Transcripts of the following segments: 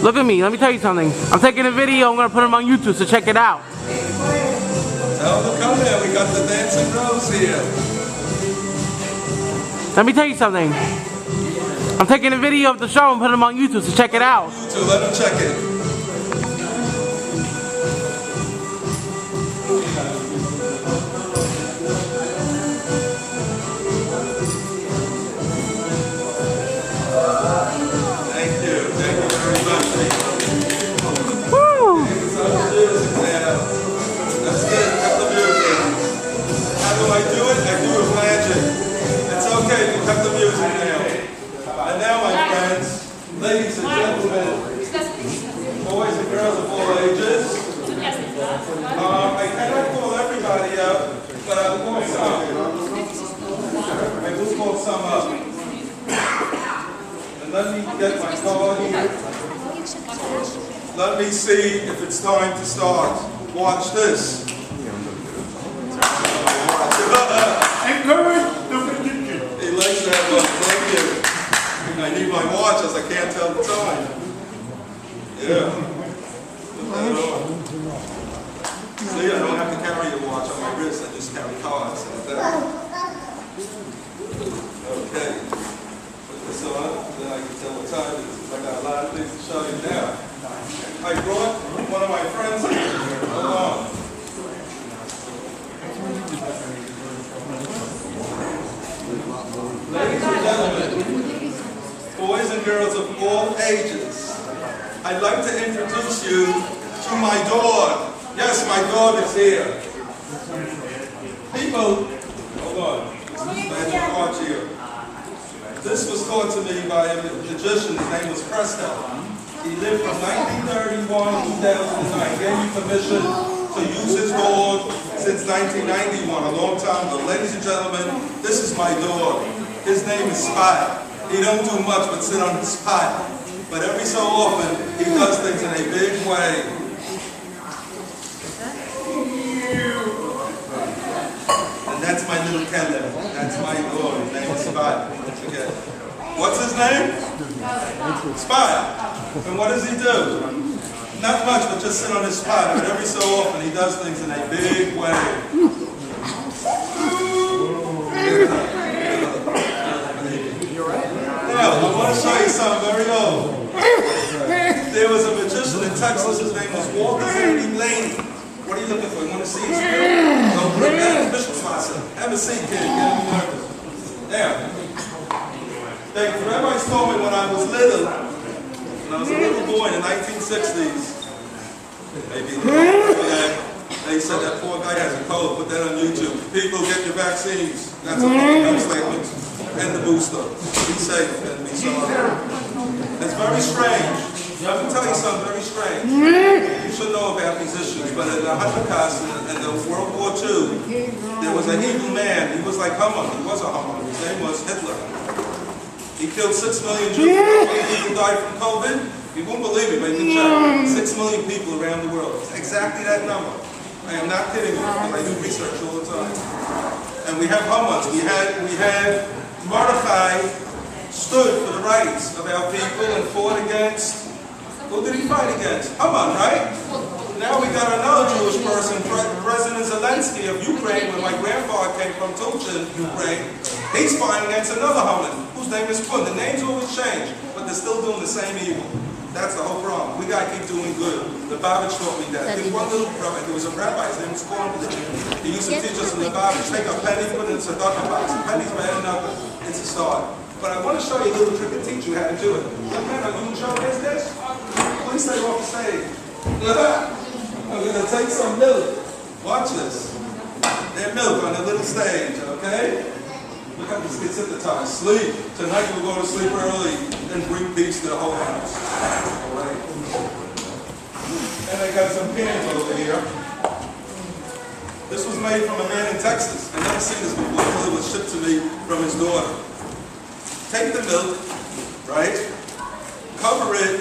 Look at me. Let me tell you something. I'm taking a video. I'm going to put it on YouTube, so check it out. Tell them to come there. We got the dancing rose here. Let me tell you something. I'm taking a video of the show and put it on YouTube, so check it out. YouTube, let them check it. Ladies and gentlemen, boys and girls of all ages, I cannot call everybody up, but I'll call some. I will call some up. And let me get my card here. Let me see if it's time to start. Watch this. He likes that one. Thank you. I need my watch as I can't tell the time. Yeah. Put that on. See, I don't have to carry a watch on my wrist. I just carry cards like that. Okay. Put this on. Then I can tell what time it is. I got a lot of things to show you now. I brought one of my friends here. Hold on. Ladies and gentlemen, boys and girls of all ages, I'd like to introduce you to my dog. Yes, my dog is here. People, hold on, magic watch here. This was taught to me by a magician. His name was Presto. He lived from 1931 to 2009. Gave me permission to use his dog since 1991, a long time ago. Ladies and gentlemen, this is my dog. His name is Spy. He don't do much but sit on his spot. But every so often, he does things in a big way. And that's my little Kelly. That's my dog. His name is Spy. Don't forget. What's his name? Spy. And what does he do? Not much, but just sit on his spot. But every so often, he does things in a big way. Now, I want to show you something very old. There was a magician in Texas. His name was Walter Blaney. What are you looking for? You want to see his spirit? Don't bring that Bishop's Master. Have a seat, kid. Get him nervous. Now, the rabbis told me when I was little, when I was a little boy in the 1960s, maybe they said that poor guy has a cold. Put that on YouTube. People, get your vaccines. That's a public statement. And the booster. Be safe and be sorry. It's very strange. Let me tell you something very strange. You should know about these issues, but in the Holocaust and the World War II, there was an evil man. He was like Haman. He was a Haman. His name was Hitler. He killed 6 million Jews. How many people died from COVID? You won't believe it, but you can check. 6 million people around the world. It's exactly that number. I am not kidding you, because I do research all the time. And we have Hamans. We had Mordecai stood for the rights of our people and fought against, who did he fight against? Haman, right? Now we got another Jewish person, President Zelensky of Ukraine, when my grandfather came from Tulchin, Ukraine. He's fighting against another Haman, whose name is Pun. The names always change, but they're still doing the same evil. That's the whole problem. We got to keep doing good. The Babbage taught me that. There's one little rabbi, there was a rabbi, his name was Cornball. He used to teach us in the Babbage. Take a penny, put it in a tzedakah box. A penny's better than nothing. It's a start. But I want to show you a little trick and teach you how to do it. Young man, are you in show business? Please stay off the stage. I'm going to take some milk. Watch this. There's milk on the little stage, okay? Look at this, get hypnotized. Sleep. Tonight we'll go to sleep early and bring peace to the whole house. All right. And I got some cans over here. This was made from a man in Texas. I've never seen this before until it was shipped to me from his daughter. Take the milk, right? Cover it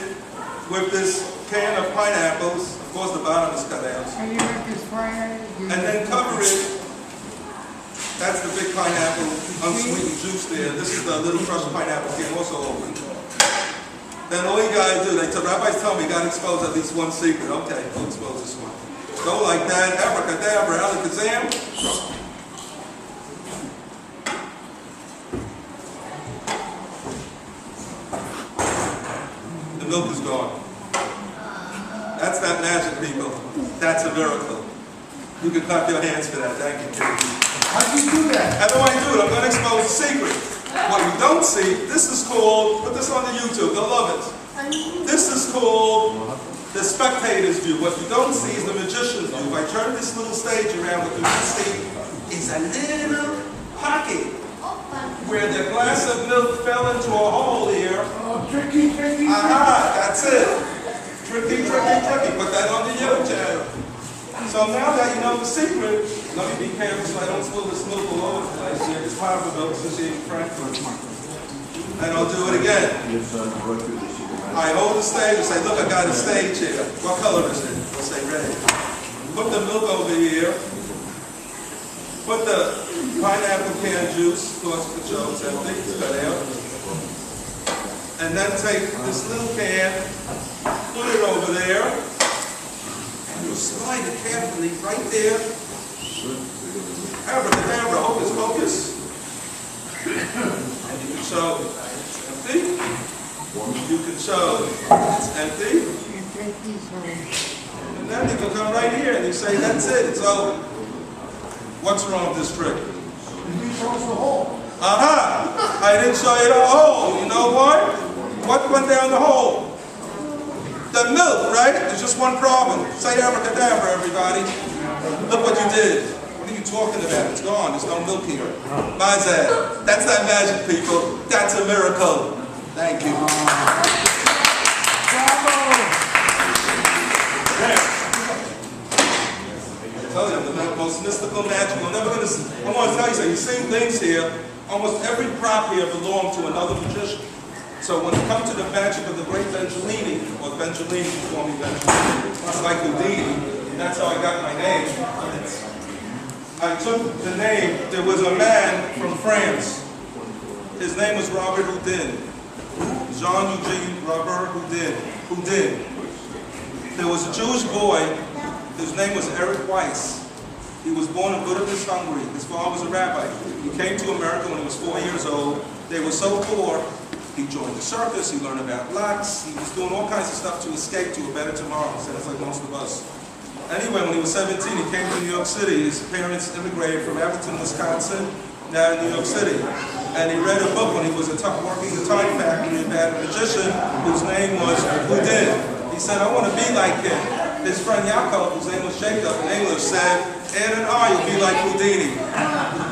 with this can of pineapples. Of course, the bottom is cut out. And then cover it. That's the big pineapple, unsweetened juice there. This is the little crushed pineapple can also open. then all you gotta do, rabbis tell me you gotta expose at least one secret. Okay, go expose this one. Go like that, abracadabra, alakazam. The milk is gone. That's not magic, people. That's a miracle. You can clap your hands for that. Thank you, King. How do you do that? How do I do it? I'm going to expose the secret. What you don't see, this is called, put this on the YouTube, they'll love it. This is called the spectator's view. What you don't see is the magician's view. If I turn this little stage around, what you can see is a little pocket where the glass of milk fell into a hole here. Oh, tricky, tricky. Aha, that's it. Tricky, tricky, tricky. Put that on the YouTube channel. So now that you know the secret, let me be careful so I don't spill this milk all over the place here. It's powder milk since you eat Frankfurt. And I'll do it again. I hold the stage and say, look, I got a stage here. What color is it? We'll say red. Put the milk over here. Put the pineapple can juice, of course, the joke's empty, it's cut out. And then take this little can, put it over there. You slide it carefully right there. Abracadabra, hocus pocus. And you can show it's empty. You can show it's empty. And then you can come right here and you say, that's it, it's over. What's wrong with this trick? You show us the hole. Aha! I didn't show you the hole. You know what? What went down the hole? The milk, right? There's just one problem. Say abracadabra, everybody. Look what you did. What are you talking about? It's gone. There's no milk here. Why's that? That's not magic, people. That's a miracle. Thank you. I tell you, I'm the most mystical, magical. Never gonna see. I want to tell you something. You've seen things here. Almost every prop here belonged to another magician. So when it comes to the magic of the great Benjolini, or Benjolini, you call me Benjolini, it's like Houdini, that's how I got my name. I took the name, there was a man from France. His name was Robert Houdin. Jean-Eugene Robert Houdin. There was a Jewish boy, his name was Eric Weiss. He was born in Budapest, Hungary. His father was a rabbi. He came to America when he was 4 years old. They were so poor, he joined the circus, he learned about blacks, he was doing all kinds of stuff to escape to a better tomorrow, sounds like most of us. Anyway, when he was 17, he came to New York City. His parents immigrated from Abington, Wisconsin, now in New York City. And he read a book when he was working in the time factory about a magician whose name was Houdin. He said, I want to be like him. His friend Yaakov, whose name was Jacob in English, said, add an R, you'll be like Houdini.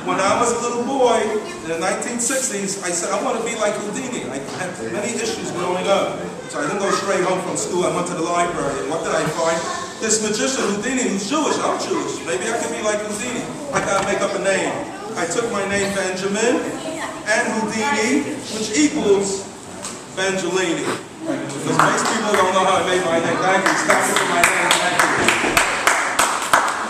When I was a little boy, in the 1960s, I said, I want to be like Houdini. I had many issues growing up. So I didn't go straight home from school, I went to the library. And what did I find? This magician, Houdini, who's Jewish. I'm Jewish. Maybe I can be like Houdini. I gotta make up a name. I took my name Benjamin and Houdini, which equals Benjolini. Because most people don't know how I made my name. Thank you. Stop it for my name. Thank you.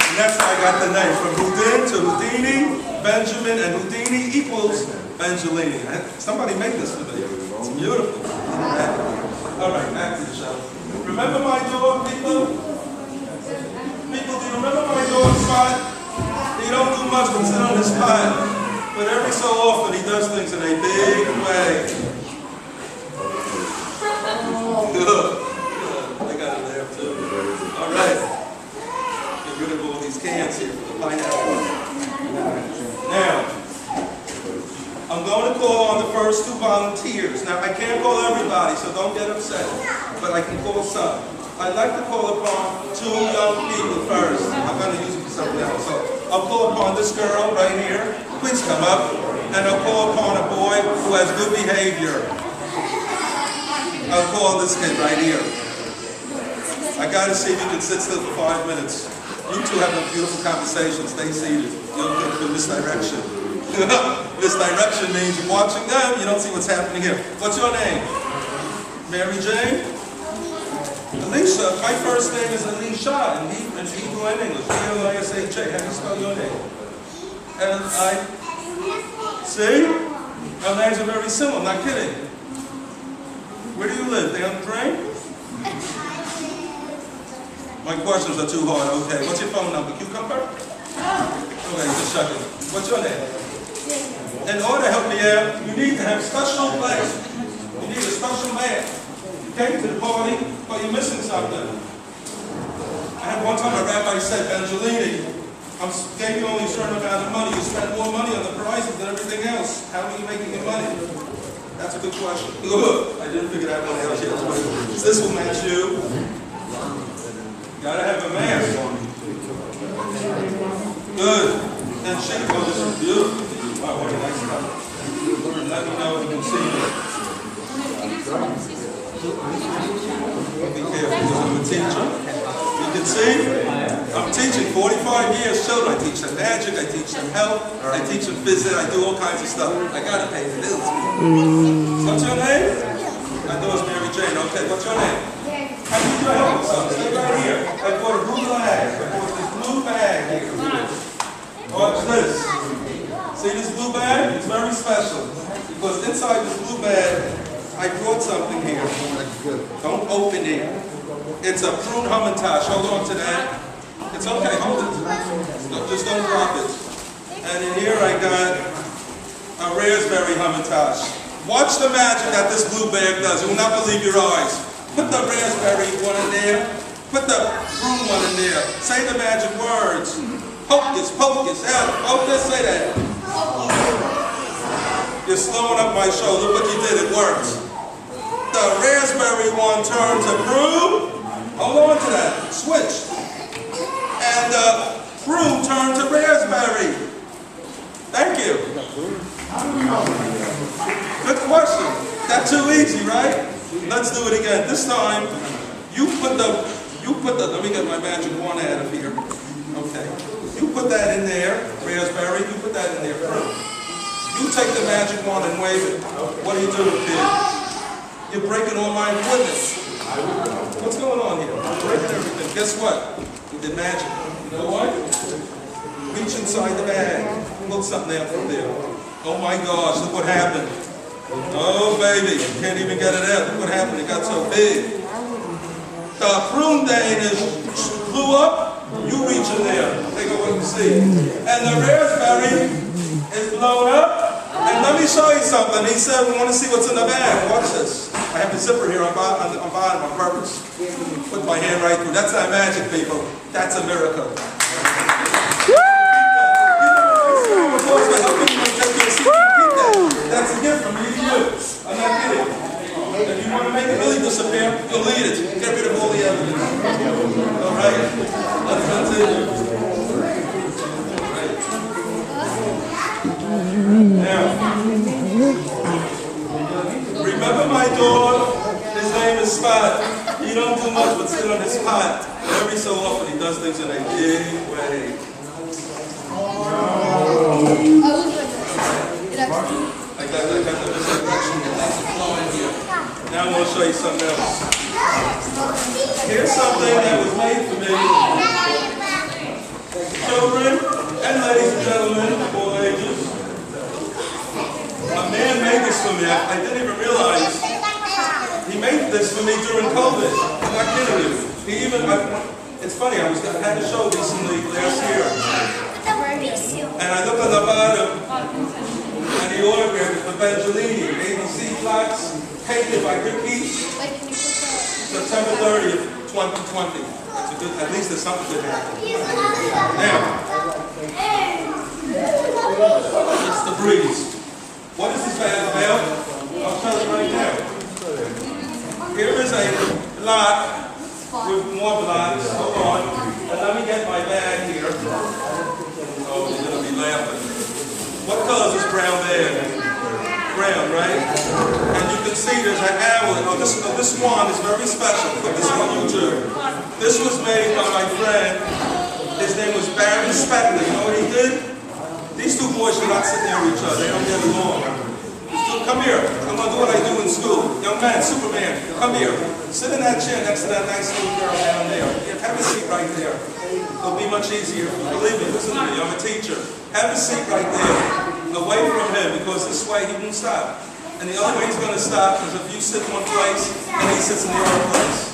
And that's how I got the name. From Houdin to Houdini, Benjamin, and Houdini equals Benjolini. Somebody make this for me. It's beautiful. All right, back to the show. Remember my dog, people? People, do you remember my dog, Spot? He don't do much but sit on his spot. But every so often he does things in a big way. Good. I got it there too. All right. Get rid of all these cans here for the pineapple. Now, I'm going to call on the first two volunteers. Now, I can't call everybody, so don't get upset. But I can call some. I'd like to call upon two young people first. I'm going to use it for something else. So I'll call upon this girl right here. Please come up. And I'll call upon a boy who has good behavior. I'll call this kid right here. I got to see if you can sit still for 5 minutes. You two have a beautiful conversation. Stay seated. You'll get the misdirection. Misdirection means you're watching them, you don't see what's happening here. What's your name? Mary Jane? Alicia. My first name is Alicia, and Hebrew and English. Elisha. How do you spell your name? L-I. See? Our names are very similar, I'm not kidding. Where do you live? Down the drain? My questions are too hard. Okay. What's your phone number? Cucumber? Okay, just check it. What's your name? In order to help me out, you need to have special place. You need a special man. You came to the party, but you're missing something. I had one time a rabbi said, Benjalini, gave you only a certain amount of money. You spend more money on the prizes than everything else. How are you making your money? That's a good question. Good. I didn't figure that one out yet. This will match you. Gotta have a mask. Good. And she, oh, this is beautiful. Wow, what a nice stuff. Let me know if you can see it. Be careful because I'm a teacher. You can see, I'm teaching 45 years children. I teach them magic, I teach them health, I teach them physics, I do all kinds of stuff. I gotta pay the bills. What's your name? I know it's Mary Jane. Okay, what's your name? I need your help with something. Stay right here. I bought a blue bag. I bought this blue bag here. Watch this. See this blue bag? It's very special. Because inside this blue bag, I brought something here. Don't open it. It's a prune hamantash. Hold on to that. It's okay, hold it. Just don't drop it. And in here I got a raspberry hamantash. Watch the magic that this blue bag does. You will not believe your eyes. Put the raspberry one in there. Put the prune one in there. Say the magic words. Hocus, pocus, out. Focus, say that. You're slowing up my show. Look what you did. It worked. The raspberry one turned to prune. Hold on to that. Switch. And the prune turned to raspberry. Thank you. Good question. That's too easy, right? Let's do it again. This time, you put the, let me get my magic wand out of here. Okay. You put that in there, raspberry, you put that in there, prune. You take the magic wand and wave it. What are you doing, kid? You're breaking all my equipment. What's going on here? I'm breaking everything. Guess what? You did magic. You know what? Reach inside the bag. Pull something out from there. Oh my gosh, look what happened. Oh baby, you can't even get it out. Look what happened, it got so big. The prune Danish blew up, you reach in there. Take a look and see. And the raspberry is blown up. And let me show you something. He said, we want to see what's in the bag. Watch this. I have a zipper here on bottom on purpose. Put my hand right through. That's not magic, people. That's a miracle. That's a gift from me to you. I'm not kidding. If you want to make it really disappear, delete it. Get rid of all the evidence. All right? Let's continue. Now, remember my dog? His name is Spot. He don't do much but sit on his pot. Every so often he does things in a big way. I got the misdirection. Now I'm going to show you something else. Here's something that was made for me. Children and ladies and gentlemen of all ages. A man made this for me. I didn't even realize he made this for me during COVID. I'm not kidding you. He even, it's funny, I had a show recently last year. And I look on the bottom, and he autographed it for Benjalini, ABC Flats, painted by Ricky, September 30th, 2020. That's a good, at least there's something good happening. Now, it's the breeze. What is this bag about? I'll tell you right now. Here is a block with more blocks. Hold on. And let me get my bag here. Oh, you're going to be laughing. What color is this brown bag? Brown, right? And you can see there's an owl. Oh, this wand is very special. Put this on YouTube. This was made by my friend. His name was Barry Spector. You know what he did? These two boys should not sit near each other. They don't get along. Come here. I'm going to do what I do in school. Young man, Superman, come here. Sit in that chair next to that nice little girl down there. Have a seat right there. It'll be much easier. Believe me, listen to me. I'm a teacher. Have a seat right there. Away from him, because this way he won't stop. And the only way he's going to stop is if you sit in one place and he sits in the other place.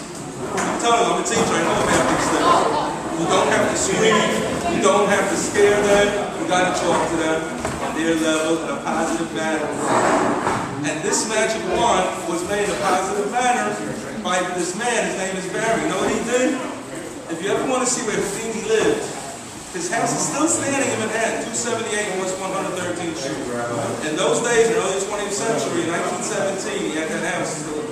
I'm telling you, I'm a teacher, I know about these things. You don't have to scream, you don't have to scare them, you got to talk to them on their level in a positive manner. And this magic wand was made in a positive manner by this man. His name is Barry. You know what he did? If you ever want to see where Houdini lived, his house is still standing in Manhattan, 278 West 113th Street. In those days, in the early 20th century, in 1917, he had that house still.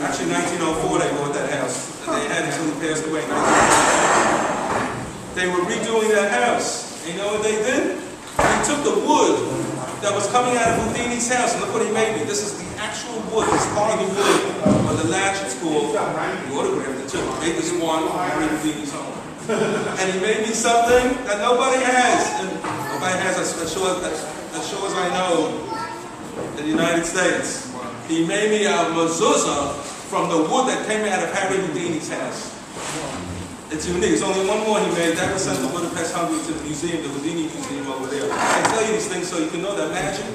Actually, 1904, they bought that house. And they had it until he passed away in 1904. They were redoing that house. And you know what they did? They took the wood that was coming out of Houdini's house, and look what he made me. This is the actual wood, this part of the wood, or the latch it's called. He autographed it too. He made this one, bring Houdini's home. And he made me something that nobody has. And nobody has, as sure as I know, in the United States. He made me a mezuzah from the wood that came out of Harry Houdini's house. It's unique. There's only one more he made. That was sent to Budapest, Hungary, to the museum, the Houdini Museum over there. I tell you these things so you can know that magic.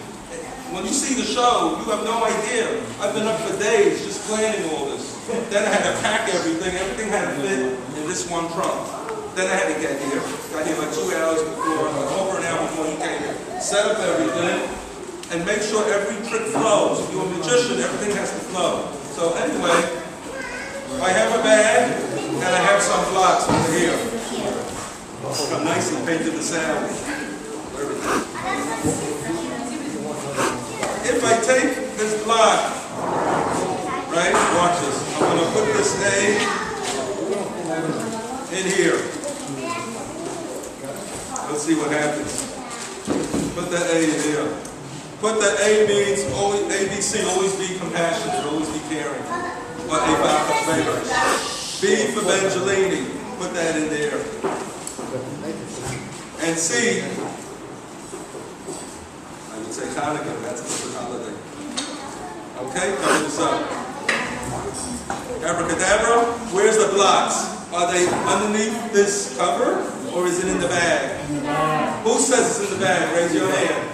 When you see the show, you have no idea. I've been up for days just planning all this. Then I had to pack everything. Everything had to fit in this one trunk. Then I had to get here. Got here like 2 hours before, over an hour before he came here. Set up everything and make sure every trick flows. If you're a magician, everything has to flow. So anyway, I have a bag and I have some blocks over here. I'm nicely painted the sound. If I take this block, right, watch this. I'm going to put this A in here. Let's see what happens. Put the A in here. Put the A means always, ABC, always be compassionate, always be caring. Or A for favor. B for Benjalini. Put that in there. And C, I would say Hanukkah, that's the holiday. Okay, cover this up. Abracadabra, where's the blocks? Are they underneath this cover, or is it in the bag? Who says it's in the bag? Raise your hand.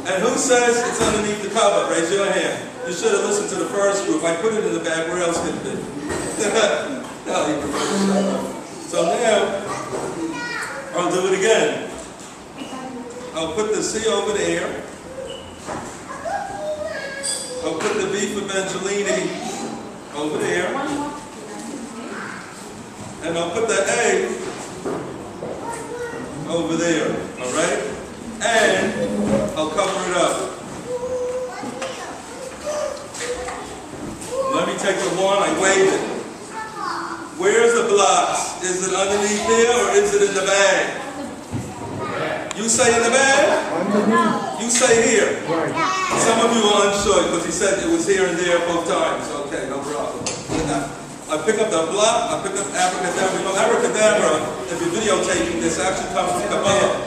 And who says it's underneath the cover? Raise your hand. You should have listened to the first group. I put it in the bag. Where else could it be? No, you can. So now, I'll do it again. I'll put the C over there. I'll put the B for Benjalini over there. And I'll put the A over there. All right? And I'll cover it up. Let me take the one, I wave it. Where's the blocks? Is it underneath there or is it in the bag? You say in the bag? You say here. Some of you are unsure because he said it was here and there both times. Okay, no problem. I pick up the block, I pick up abracadabra. You know, abracadabra, if you're videotaping this, actually comes from Kabbalah.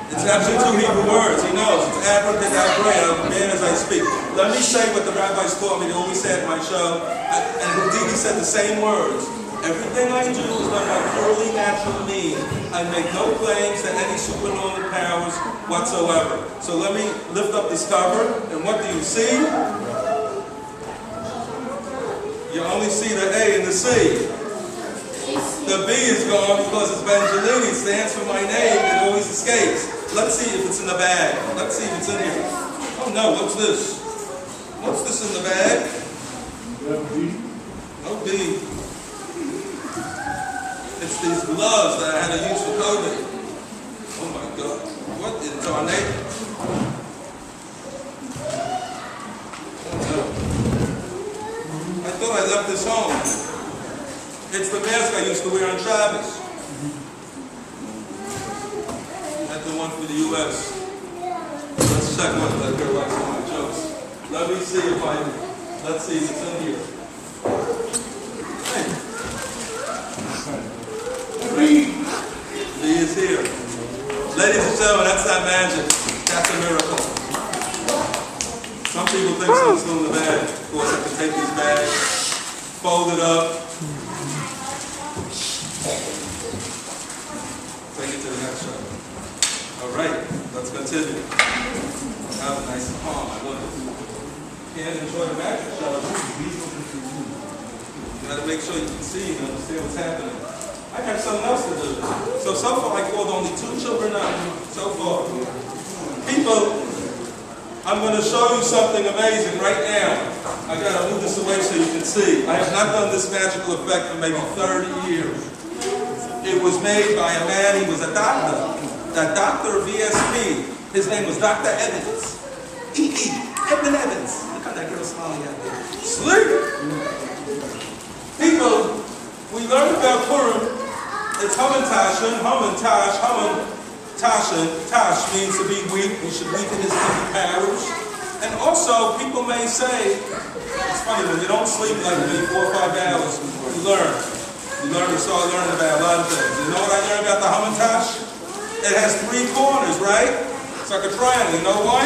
It's actually 2 Hebrew words. He knows. It's abracadabra, man as I speak. Let me say what the rabbis taught me. They always say at my show. And Houdini said the same words. Everything I do is done by purely natural means. I make no claims to any supernormal powers whatsoever. So let me lift up this cover. And what do you see? You only see the A and the C. The B is gone because it's Benjalini. It stands for my name. It always escapes. Let's see if it's in the bag. Let's see if it's in here. Oh no, what's this? What's this in the bag? No B. It's these gloves that I had to use for COVID. Oh my God. What in tornado? I thought I left this home. It's the mask I used to wear on Shabbos. That's the one for the U.S. Let's check what that girl likes on my jokes. Let me see if let's see if it's in here. Hey. B is here. Ladies and gentlemen, that's not magic. That's a miracle. Some people think so it's still in the bag. Of course, I can take these bags, fold it up, take it to the next show. All right, let's continue. out nice and calm. I want to can't enjoy the magic show. You gotta make sure you can see and understand what's happening. I have something else to do. So far I called only 2 children out. So far. People, I'm going to show you something amazing right now. I got to move this away so you can see. I have not done this magical effect for maybe 30 years. It was made by a man, he was a doctor. The doctor of VSP. His name was Dr. Evans. E.E. Edmund Evans. Look at that girl smiling out there. Sleep! People, we learned about Purim. It's Hamantashen, Tash means to be weak. We should weaken his powers. And also, people may say, it's funny, when you don't sleep like me 4 or 5 hours, you learn. You start learning about a lot of things. You know what I learned about the Hamantash? It has 3 corners, right? It's like a triangle. You know why?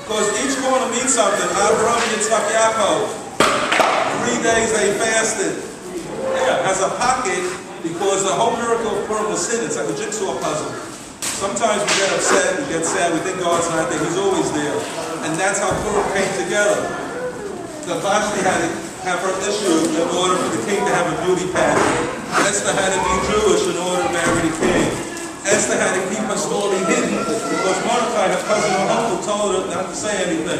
Because each corner means something. Abraham, Yitzchak, Yaakov. 3 days they fasted. Yeah, it has a pocket because the whole miracle of Purim was hidden. It's like a jigsaw puzzle. Sometimes we get upset, we get sad, we think God's not there. He's always there. And that's how Purim came together. The Vashti had to have her issue in order for the king to have a beauty pageant. Esther had to be Jewish in order to marry the king. Esther had to keep her story hidden because Mordecai, her cousin or uncle, told her not to say anything.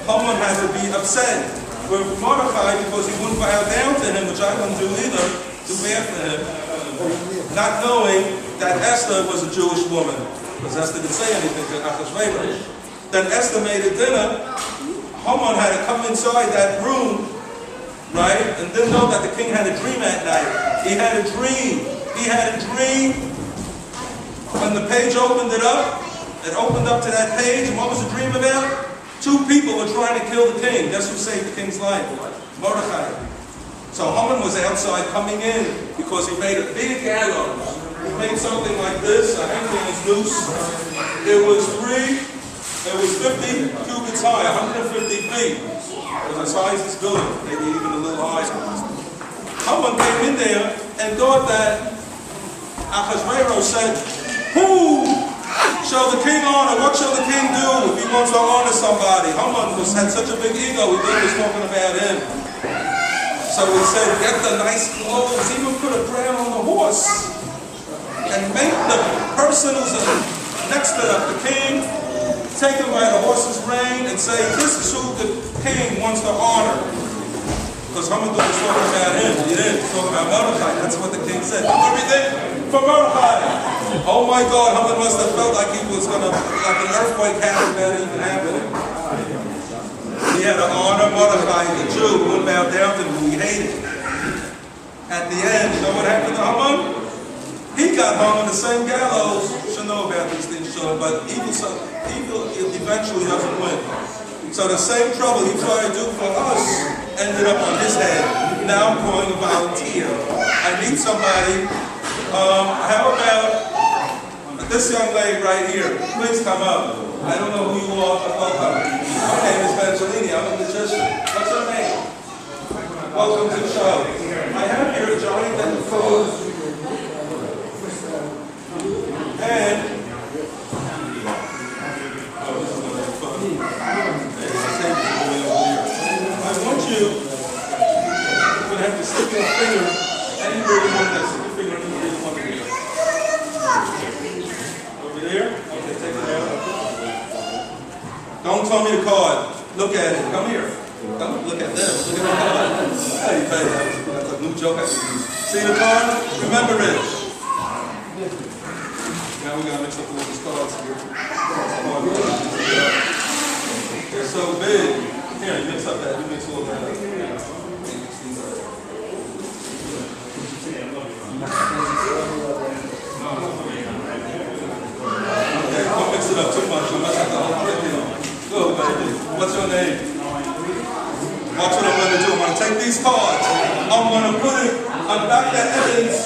Haman had to be upset with Mordecai because he wouldn't bow down to him, which I wouldn't do either, to bad for him. Not knowing that Esther was a Jewish woman, because Esther didn't say anything to Achashverosh. Then Esther made a dinner. Haman had to come inside that room, right, and didn't know that the king had a dream at night. He had a dream. He had a dream. When the page opened it opened up to that page, and what was the dream about? 2 people were trying to kill the king. Guess who saved the king's life? Mordecai. So Haman was outside coming in because he made a big gallows. He made something like this, a hangman's noose. It was 50 cubits high, 150 feet. It was as high as this building, maybe even a little higher. Haman came in there and thought that Achashverosh said, "Who shall the king honor? What shall the king do if he wants to honor somebody?" Haman had such a big ego, he thought he was talking about him. So he said, get the nice clothes, even put a crown on the horse, and make the person who's next to the king, take him by the horse's rein and say, this is who the king wants to honor. Because Haman was talking about him, he didn't, he was talking about Mordecai. That's what the king said. Do everything for Mordecai. Oh my God, Haman must have felt like he was going to, like an earthquake happened that even happening. He had to honor Mordecai, the Jew, who wouldn't bow down to him, who he hated. At the end, you know what happened to Haman? He got hung on the same gallows. You should know about these things, children, but evil eventually doesn't win. So the same trouble he tried to do for us ended up on his head. Now I'm going to volunteer. I need somebody. How about this young lady right here? Please come up. I don't know who you are, but welcome. My name is Benjalini. I'm a magician. What's your name? Welcome to the show. I have here a giant deck of food. And I want you, you're going to have to stick your finger anywhere you want to. Stick your finger anywhere you want to. Over there? Okay, take it out. Don't tell me the card. Look at it. Come here. Come look at them. Look at the card. Hey, that's a new joke I can use. See the card? Remember it. Now we gotta mix up all these cards here. They're so big. Here, you mix up that. You mix all that up. Okay, don't mix it up too much. You'll mess up the whole thing. Go, baby. What's your name? Watch what I'm going to do. I'm going to take these cards. I'm going to put it on Dr. Evans'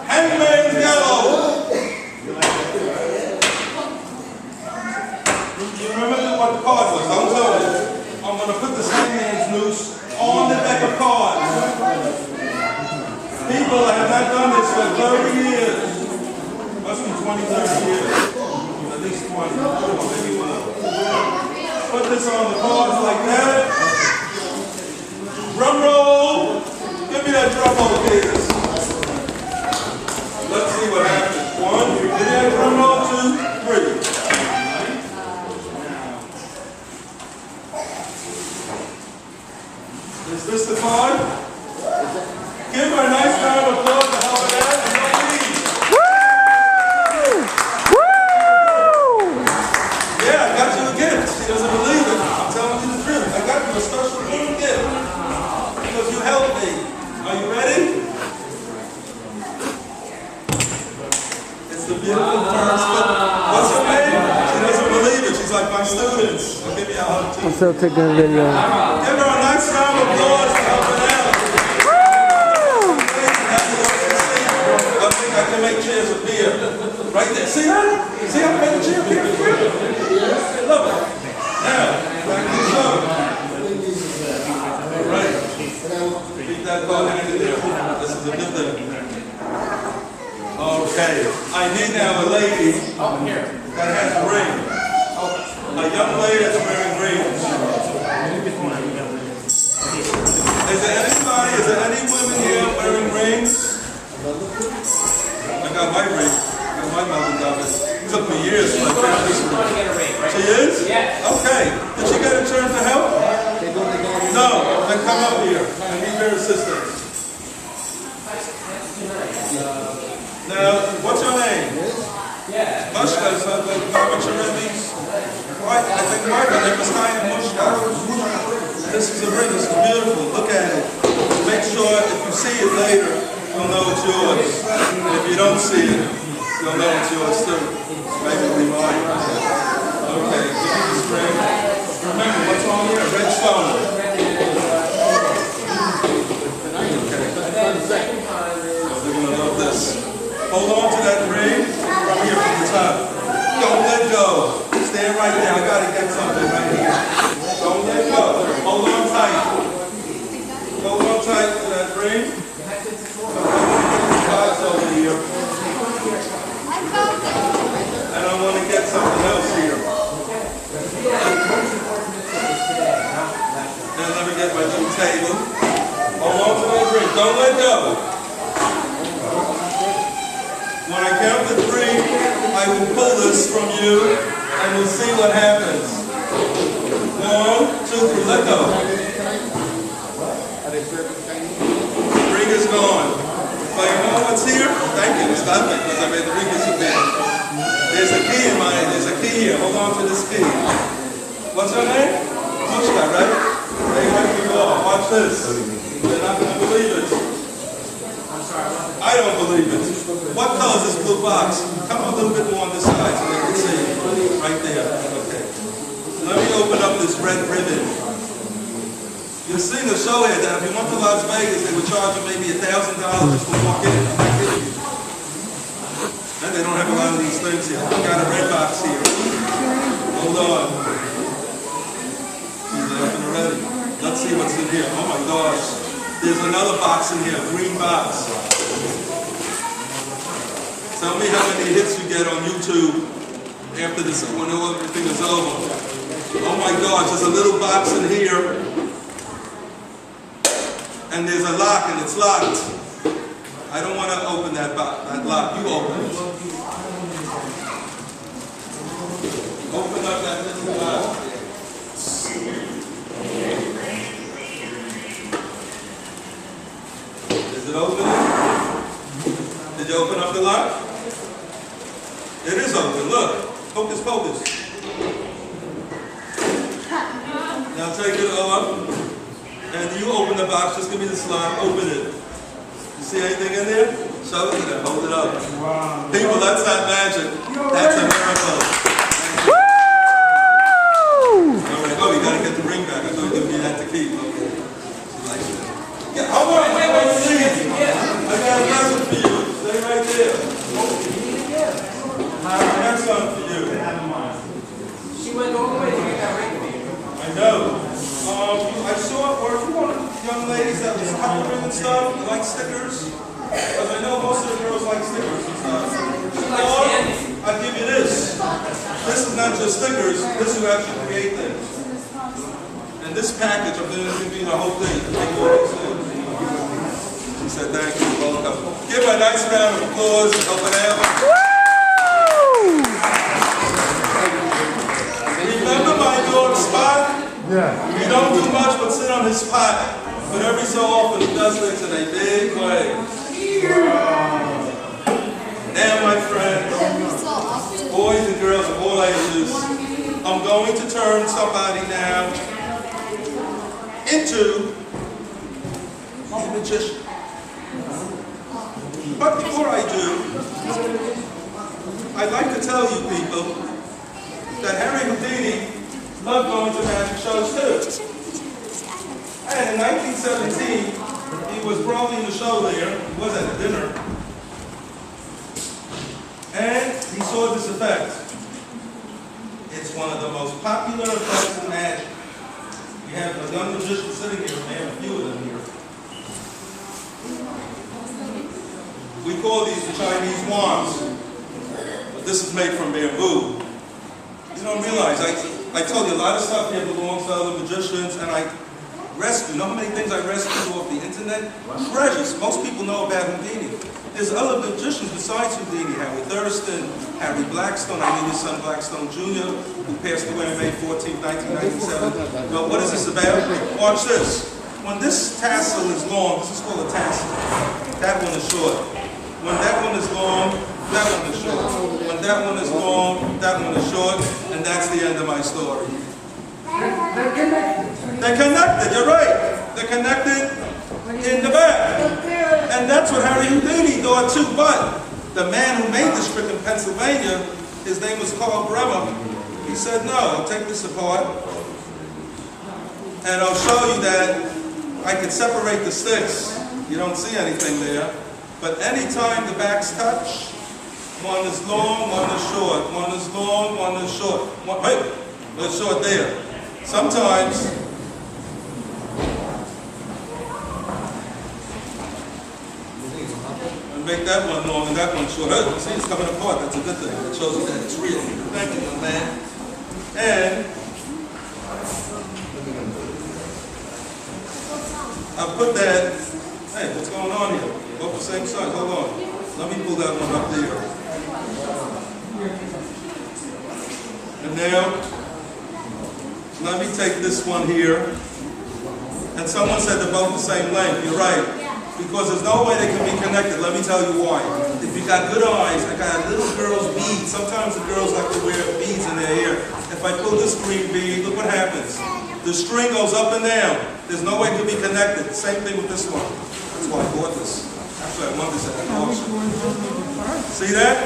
hangman's gallows. You remember what the card was? Don't tell me. I'm going to put this hangman's noose on the deck of cards. People have not done this for 30 years. Must be 20, 30 years. At least 20. Maybe 1. Okay, drum roll, 2, 3. Is this the card? Give her a nice round of applause to help her out. And don't leave. Yeah, I got you a gift. She doesn't believe it. I'm telling you the truth. I got you a special little gift. Because you helped me. Are you ready? It's the beautiful first. What's her name? She doesn't believe it. She's like my students. I'll give you a hug too. I'm still taking a video. Give her a nice round of applause to help her out. I think I can make chairs appear. Right there. See that? See how I made the chair appear? Love it. Now, back to the show. All right. Keep that ball hanging there. This is a good thing. Okay. I need now a lady that has a ring. A young lady that's wearing rings. Is there any women here wearing rings? I got my ring. I got my mother got it. It took me years for my family. She is? Yes. Okay. Did she get a turn for help? No. Then come up here. I need your assistance. Now, what's your name? Mushka. Is that what your name means? Right. I think Martha, name was Kaya Mushka. This is a ring. This is beautiful. Look at it. Make sure if you see it later, you'll know it's yours. And if you don't see it, you'll know it's yours too. Maybe it'll be mine. Okay, give me this ring. Remember, what's on here? Red stone. Okay. So they're going to love this. Hold on to that ring from here, from the top. Don't let go. Stand right there. I got to get something right here. Don't let go. Hold on tight. Hold on tight to that ring. Over here. And I want to get something else here. And let me get my new table. Hold on to that ring. Don't let go. When I count to 3, I will pull this from you and we'll see what happens. 1, 2, 3, let go. The ring is gone. But you know what's here? Thank you. It's nothing because I made the ring disappear. There's a key in mine. There's a key here. Hold on to this key. What's your name? Mushka, right? Hey, let me go. Watch this. They're not going to believe it. I don't believe it. What color is this blue box? Come a little bit more on this side so they can see. Right there. Okay. Let me open up this red ribbon. You've seen the show here that if you went to Las Vegas, they would charge you maybe $1,000 just to walk in. I'm not kidding you. And they don't have a lot of these things here. I got a red box here. Hold on. These are open already. Let's see what's in here. Oh my gosh. There's another box in here, a green box. Tell me how many hits you get on YouTube after this, when everything is over. Oh my gosh, there's a little box in here. And there's a lock and it's locked. I don't want to open that lock. You open it. Open up that little lock. Is it open? Did you open up the lock? It is open. Look. Focus, focus. Now take it up. And you open the box, just give me the slide, open it. You see anything in there? Show it to them, hold it up. Wow. People, that's not magic. That's a miracle. Alright, oh, you gotta get the ring back. I thought you were giving me that to keep. Okay. She likes it. Yeah, hold on, wait, I got a present for you. Stay right there. I have something for you. She went all the way to get that ring for you. I know. I saw, or if you want young ladies that was coloring and stuff, that like stickers, because I know most of the girls like stickers and stuff. Or, I'll give you this. This is not just stickers, this you actually create things. And this package, I'm going to give you the whole thing, to make all these things. She said, thank you, welcome. Give her a nice round of applause and help it out. Yeah. He don't do much but sit on his pot. But every so often he does things in a big way. Now, my friends, boys and girls of all ages, I'm going to turn somebody now into a magician. But before I do, I'd like to tell you people that Harry Houdini loved going to magic shows too. And in 1917, he was probably in the show there, he was at a dinner, and he saw this effect. It's one of the most popular effects in magic. We have a young magician sitting here, we have a few of them here. We call these the Chinese wands, but this is made from bamboo. You don't realize, I told you a lot of stuff here belongs to other magicians, and I rescue. You know how many things I rescued off the internet? Treasures. Most people know about Houdini. There's other magicians besides Houdini. Harry Thurston, Harry Blackstone, I mean his son Blackstone Jr., who passed away on May 14, 1997. Well, what is this about? Watch this. When this tassel is long, this is called a tassel. That one is short. When that one is long, that one is short. When that one is long, that one is short. And that's the end of my story. They're connected. They're connected, you're right. They're connected in the back. And that's what Harry Houdini thought too. But the man who made this trick in Pennsylvania, his name was Carl Bremer. He said, no, I'll take this apart and I'll show you that I can separate the sticks. You don't see anything there. But anytime the backs touch, one is long, one is short. One is long, one is short. Wait, it's short there. Sometimes, and make that one long and that one short. See, it's coming apart. That's a good thing. It shows you that it's real. Thank you, young man. And I put that. Hey, what's going on here? Both the same side. Hold on. Let me pull that one up there. And now, let me take this one here. And someone said they're both the same length. You're right. Because there's no way they can be connected. Let me tell you why. If you got good eyes, I got little girls' beads. Sometimes the girls like to wear beads in their hair. If I pull this green bead, look what happens. The string goes up and down. There's no way it can be connected. Same thing with this one. That's why I bought this. Actually, I won this at an auction. See that?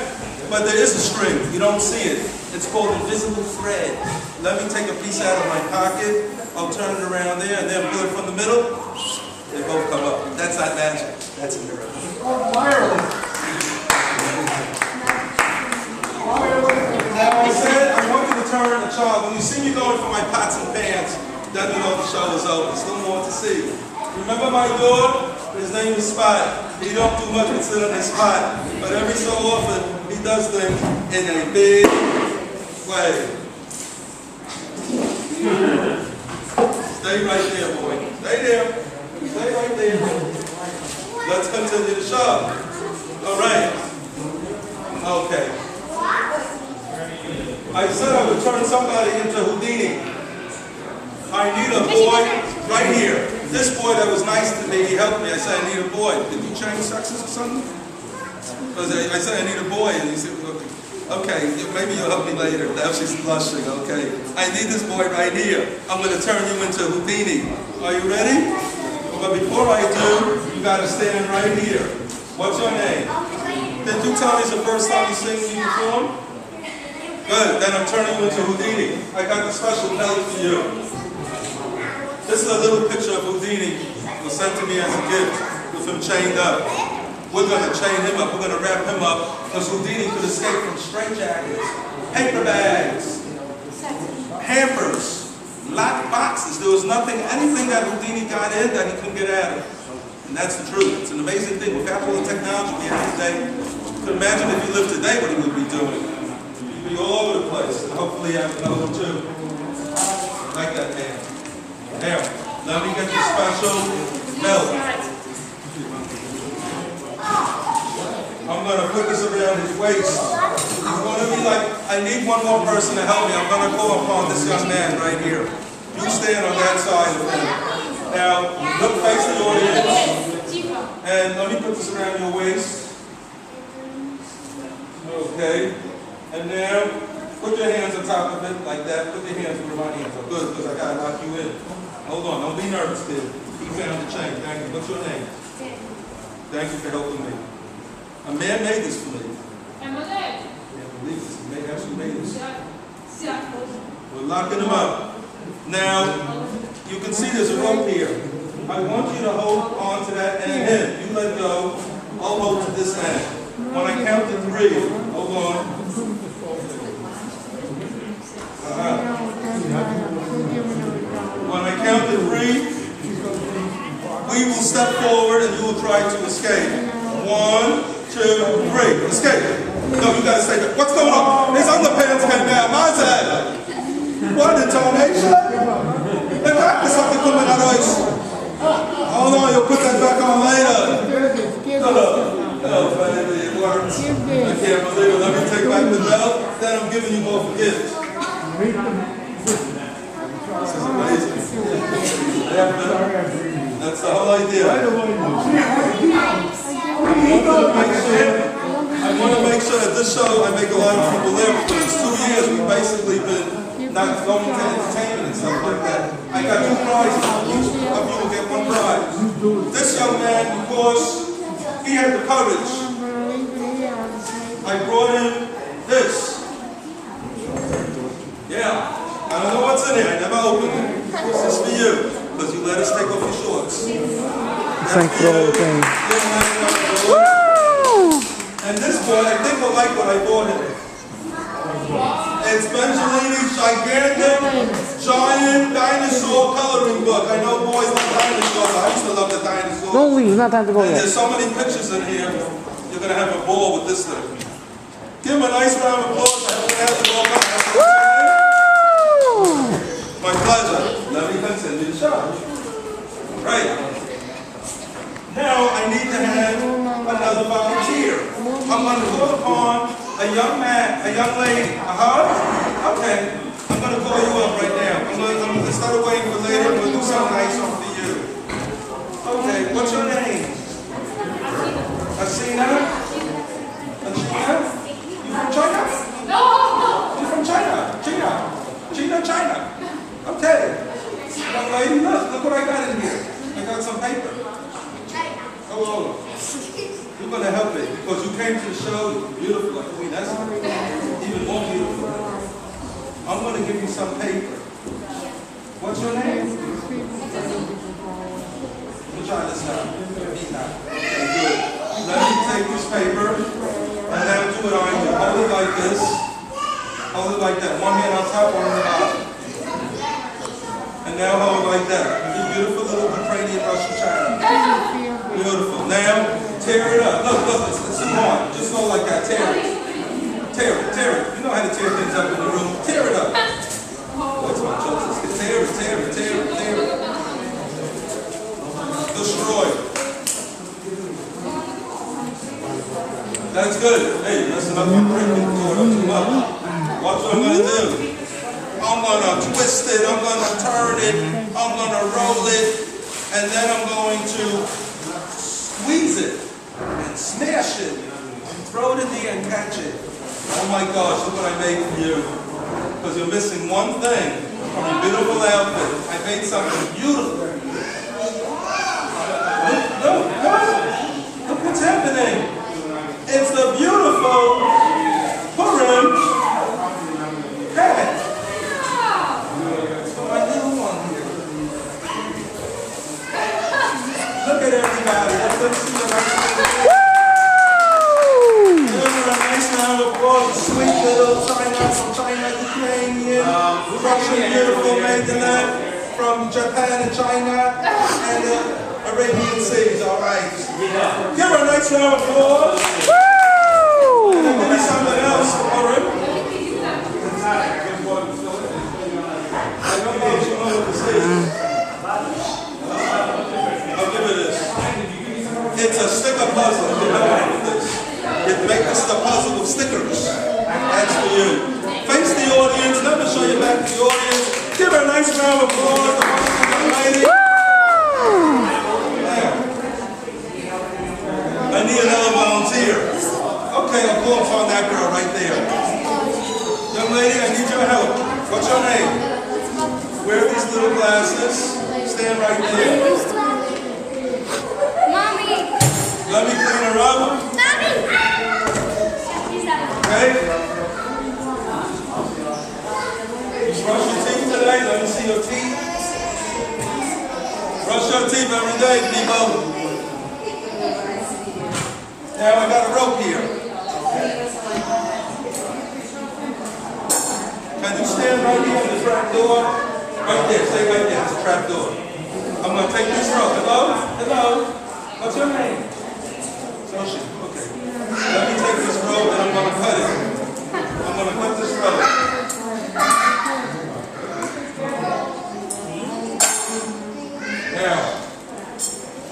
But there is a string. You don't see it. It's called invisible thread. Let me take a piece out of my pocket. I'll turn it around there and then pull it from the middle. They both come up. That's not magic. That's a miracle. Now I said I want you to turn a child. When you see me going for my pots and pans, then you know the show is over. Still more to see. Remember my dog? His name is Spot. He don't do much but sit on his spot. But every so often, he does things in a big way. Stay right there, boy. Stay there. Stay right there. Let's continue the show. All right. Okay. I said I would turn somebody into Houdini. I need a boy right here. This boy that was nice to me, he helped me. I said, I need a boy. Did you change sexes or something? Because I said, I need a boy. And he said, okay, maybe you'll help me later. Now she's blushing, okay. I need this boy right here. I'm going to turn you into Houdini. Are you ready? But before I do, you got to stand right here. What's your name? Did you tell me it's the first time you sing when you perform? Good, then I'm turning you into Houdini. I got the special medal for you. This is a little picture of Houdini. It was sent to me as a gift with him chained up. We're going to chain him up. We're going to wrap him up because Houdini could escape from straitjackets, paper bags, hampers, locked boxes. There was anything that Houdini got in that he couldn't get out of. And that's the truth. It's an amazing thing. Without all the technology we have today, you can imagine if he lived today what he would be doing. He'd be all over the place. And hopefully you have another one too. Like that man. Now, let me get your special medal. I'm going to put this around his waist. It's going to be like, I need one more person to help me. I'm going to call upon this young man right here. You stand on that side of him. Now, look, face the audience. And let me put this around your waist. Okay. And now, put your hands on top of it like that. Put your hands where my hands are. Good, because I got to lock you in. Hold on. Don't be nervous, kid. He found the chain. Thank you. What's your name? Thank you for helping me. A man made this for me. Can't believe this. He actually made this. We're locking him up. Now, you can see there's a rope here. I want you to hold on to that end. You let go. I'll hold to this end. When I count to 3, hold on. When I count to 3, we will step forward and you will try to escape. 1, 2, 3. Escape. No, you gotta stay there. What's going on? His underpants came down. Why's that? What, intonation? The fact is something coming out of us. Hold on, you'll put that back on later. Oh, baby, it works. I can't believe it. Let me take back the belt. Then I'm giving you more for gifts. This is amazing. That's the whole idea. I want to make sure that this show, I make a lot of people live. For these 2 years, we've basically been not going to entertainment and stuff like that. I got 2 prizes. Each of you will get 1 prize. This young man, because he had the courage, I brought him this. Yeah. I don't know what's in it. I never opened it. This is for you, because you let us take off your shorts. Thanks for the whole thing. And this boy, I think will like what I bought him. It's Benjalini's gigantic, giant dinosaur coloring book. I know boys love dinosaurs. I used to love the dinosaurs. Don't leave. It's not time to go And yet. there's so many pictures in here. You're going to have a ball with this thing. Give him a nice round of applause. My pleasure. Let me continue the show. Right. Now I need to have another volunteer. I'm going to call upon a young man, a young lady. Okay. I'm going to call you up right now. Instead of waiting for later, I'm going to do something nice for you. Okay. What's your name? Asina? Asina? You from China? No. You from China? China. Okay. Young lady, look what I got in here. I got some paper. Hello. You're going to help me because you came to the show. You're beautiful. Like Queen Esther. Even more beautiful. I'm going to give you some paper. What's your name? We'll try this out. Okay, good. Let me take this paper and now do it on you. Hold it like this. Hold it like that. One hand on top, one on the bottom. And now hold it like that. You beautiful little Ukrainian Russian China. Beautiful. Now, tear it up. Look, it's too hard. Just go like that. Tear it. Tear it. You know how to tear things up in the room. Tear it up. That's my choice. Tear it. Destroy it. That's good. Hey, listen up. I'm breaking too much. Watch what I'm going to do. I'm going to twist it. I'm going to turn it. I'm going to roll it. And then I'm going to squeeze it and smash it and throw it in the air and catch it. Oh my gosh, look what I made for you. Because you're missing one thing from your beautiful outfit. I made something beautiful. Look what's happening. It's the beautiful Purim hat. My little one here. Look at everybody. Let's see the nice a nice round of applause. Sweet little China from China, Ukrainian, Russian, beautiful Magdalene from Japan and China, and the Arabian Seas. All right. Give her a nice round of applause. And then give me something else for him. I don't know if you know what this is. I'll give it this. It's a sticker puzzle. You know what this? It makes the puzzle with stickers. That's for you. Face the audience. Let me show you back to the audience. Give her a nice round of applause. The wonderful young lady. I need another volunteer. Okay, I'll go and find that girl right there. Young lady, I need your help. What's your name? Wear these little glasses. Stand right there. Mommy. Let me clean her up. Mommy. Okay? Brush your teeth today. Let me see your teeth. Brush your teeth every day, people. Now I got a rope here. Can you stand right here in the trap door? Right there. Stay right there. It's a trap door. I'm going to take this rope. Hello? Hello? What's your name? Soshi. Okay. Let me take this rope and I'm going to cut it. I'm going to cut this rope.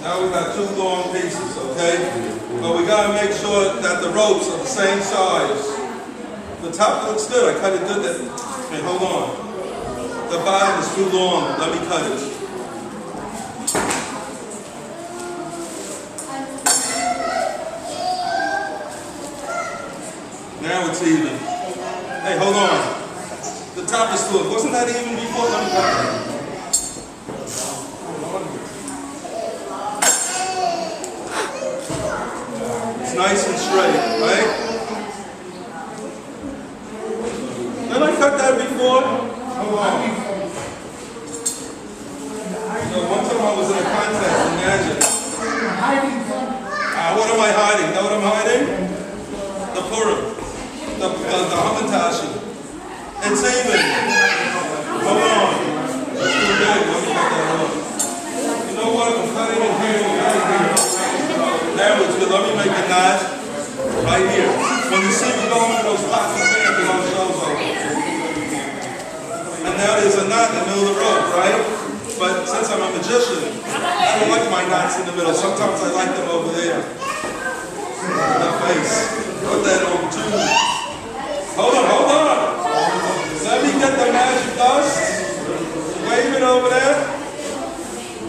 Now we got two long pieces, okay? But we got to make sure that the ropes are the same size. The top looks good. I cut it good. Okay, hold on. The bottom is too long. Let me cut it. Now it's even. Hey, hold on. The top is too. Wasn't that even before? Let me cut it. Nice and straight, right? Did I cut that before? Hold on. So one time I was in a contest, imagine. What am I hiding? Know what I'm hiding? The Purim. The Hamatashi. It's even. Hold on. It's too big. Let me cut that off. You know what? I'm cutting it here. Now it's good. Let me make a knot right here. When you see me going into those pots of pants, you're on the show's over. And now there's a knot in the middle of the rope, right? But since I'm a magician, I don't like my knots in the middle. Sometimes I like them over there. In the face. Put that over too. Hold on, hold on. Let me get the magic dust. Wave it over there.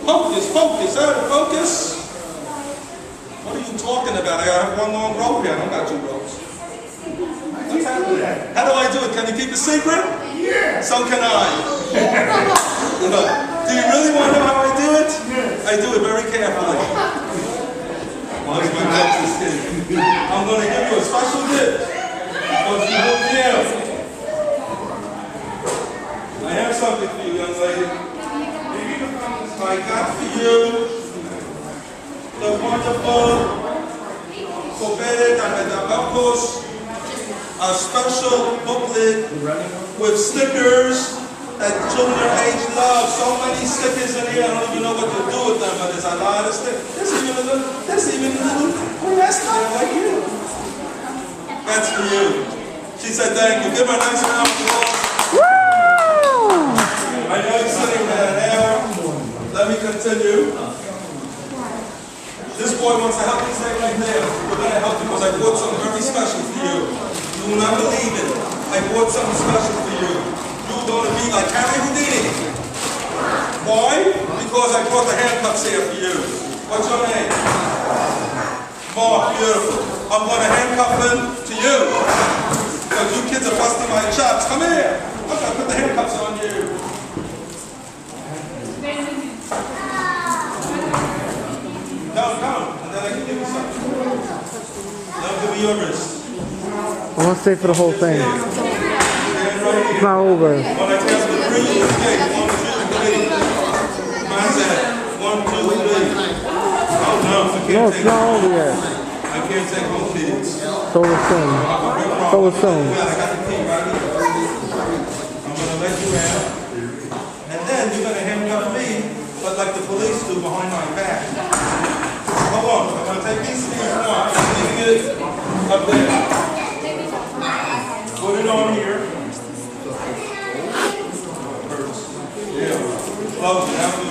Focus, focus, focus. What are you talking about? I have one long rope here. I don't got two ropes. What's happening? How do I do it? Can you keep a secret? Yeah. So can I. Do you really want to know how I do it? I do it very carefully. Well, that's my next thing. I'm going to give you a special gift. Because you help me out. I have something for you, young lady. I got for you the wonderful Kobedet Amedabakos, a special booklet with stickers that children your age love. So many stickers in here, I don't even know what to do with them, but there's a lot of stickers. There's even a little grass there like you. That's for you. She said thank you. Give her a nice round of applause. I know you're sitting there now. Let me continue. This boy wants to help me stay right there. We're going to help you because I bought something very special for you. You will not believe it. I bought something special for you. You're going to be like Harry Houdini. Why? Because I brought the handcuffs here for you. What's your name? Mark, beautiful. I'm going to handcuff him to you. Because you kids are busting my chops. Come here. I'm going to put the handcuffs on you. Come, and then I can give you something. Now give me your wrist. I want to stay for the whole thing. It's not over. When I count to 3, you escape. 1, 2, 3. Mine's at 1, 2, 3. Oh no, I can't No, take it's not over yet. I can't take home kids. So we're soon. So we're soon. I got the key right here. I'm going to let you out. And then you're going to handcuff me, but like the police do behind my back. Hold on, I'm going to take these things on. I'm leaving it up there. Put it on here. Yeah. Close it.